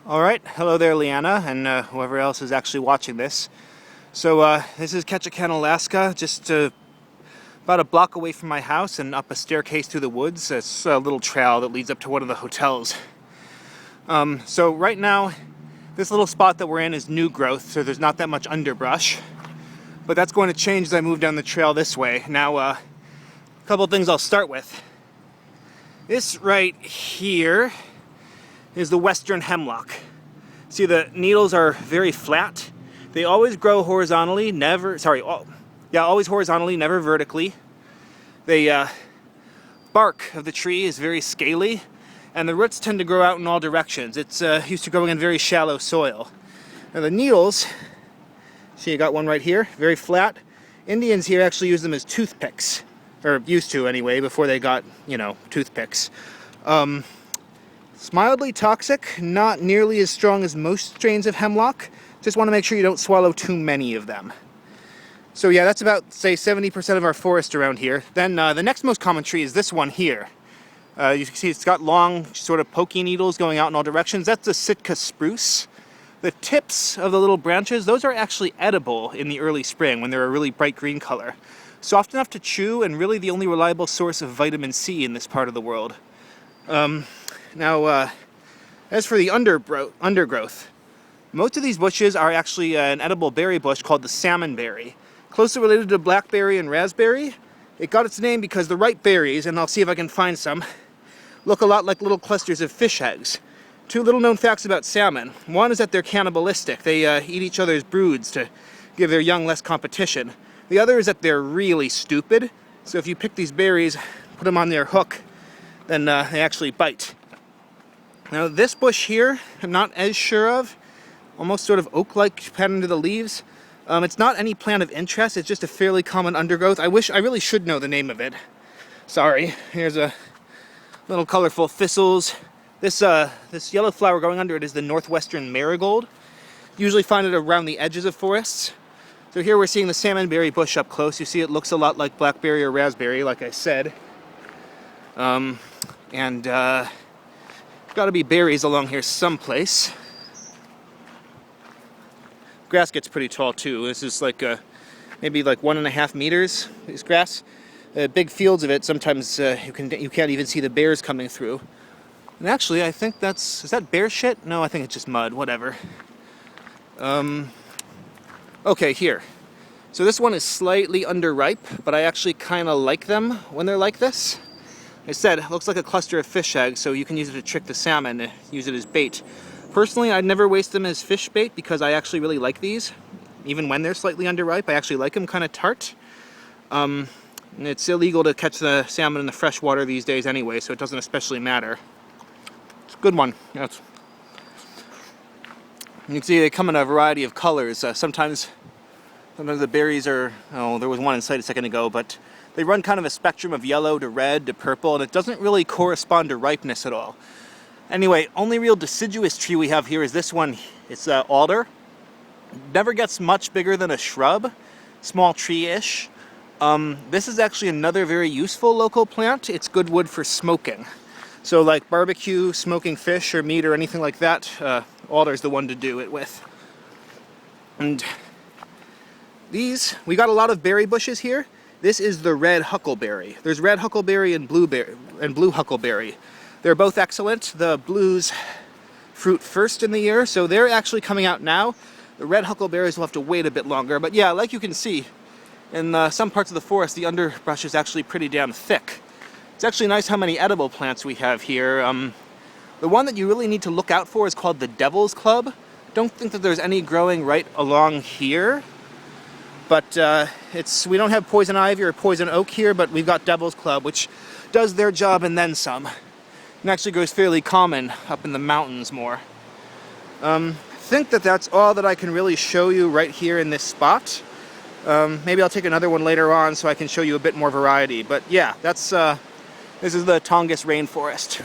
Alright, hello there Leanna, and whoever else is actually watching this. So this is Ketchikan, Alaska, just about a block away from my house and up a staircase through the woods. It's a little trail that leads up to one of the hotels. So right now, this little spot that we're in is new growth, so there's not that much underbrush. But that's going to change as I move down the trail this way. Now, a couple of things I'll start with. This right here is the western hemlock. See, the needles are very flat. They always grow horizontally, always horizontally, never vertically. The bark of the tree is very scaly, and the roots tend to grow out in all directions. It's used to growing in very shallow soil. Now the needles, see, you got one right here, very flat. Indians here actually use them as toothpicks, or used to anyway, before they got, toothpicks. It's mildly toxic, not nearly as strong as most strains of hemlock. Just want to make sure you don't swallow too many of them. So yeah, that's about, say, 70% of our forest around here. Then the next most common tree is this one here. You can see it's got long, sort of pokey needles going out in all directions. That's the Sitka spruce. The tips of the little branches, those are actually edible in the early spring when they're a really bright green color. Soft enough to chew and really the only reliable source of vitamin C in this part of the world. Now, as for the undergrowth, most of these bushes are actually an edible berry bush called the salmonberry. Closely related to blackberry and raspberry. It got its name because the ripe berries, and I'll see if I can find some, look a lot like little clusters of fish eggs. Two little known facts about salmon. One is that they're cannibalistic. They eat each other's broods to give their young less competition. The other is that they're really stupid. So if you pick these berries, put them on their hook, then they actually bite. Now this bush here, I'm not as sure of. Almost sort of oak-like pattern to the leaves. It's not any plant of interest, it's just a fairly common undergrowth. I really should know the name of it. Sorry. Here's a little colorful thistles. This yellow flower growing under it is the northwestern marigold. Usually find it around the edges of forests. So here we're seeing the salmonberry bush up close. You see it looks a lot like blackberry or raspberry, like I said. Gotta be berries along here someplace. Grass gets pretty tall too. This is like maybe like 1.5 meters. This grass, big fields of it. Sometimes you can't even see the bears coming through. And actually, I think is that bear shit? No, I think it's just mud. Whatever. Okay, here. So this one is slightly underripe, but I actually kind of like them when they're like this. I said, it looks like a cluster of fish eggs, so you can use it to trick the salmon, use it as bait. Personally, I'd never waste them as fish bait because I actually really like these. Even when they're slightly underripe, I actually like them kind of tart. And it's illegal to catch the salmon in the fresh water these days anyway, so it doesn't especially matter. It's a good one. You can see they come in a variety of colors. Sometimes the berries are, there was one in sight a second ago, but they run kind of a spectrum of yellow to red to purple, and it doesn't really correspond to ripeness at all. Anyway, only real deciduous tree we have here is this one. It's alder. Never gets much bigger than a shrub. Small tree-ish. This is actually another very useful local plant. It's good wood for smoking. So like barbecue, smoking fish or meat or anything like that, alder's the one to do it with. And we got a lot of berry bushes here. This is the red huckleberry. There's red huckleberry and blue huckleberry. They're both excellent. The blues fruit first in the year, so they're actually coming out now. The red huckleberries will have to wait a bit longer, but yeah, like you can see, in some parts of the forest, the underbrush is actually pretty damn thick. It's actually nice how many edible plants we have here. The one that you really need to look out for is called the Devil's Club. Don't think that there's any growing right along here, but we don't have poison ivy or poison oak here, but we've got Devil's Club, which does their job and then some. It actually grows fairly common up in the mountains more. I think that's all that I can really show you right here in this spot. Maybe I'll take another one later on so I can show you a bit more variety. But yeah, this is the Tongass rainforest.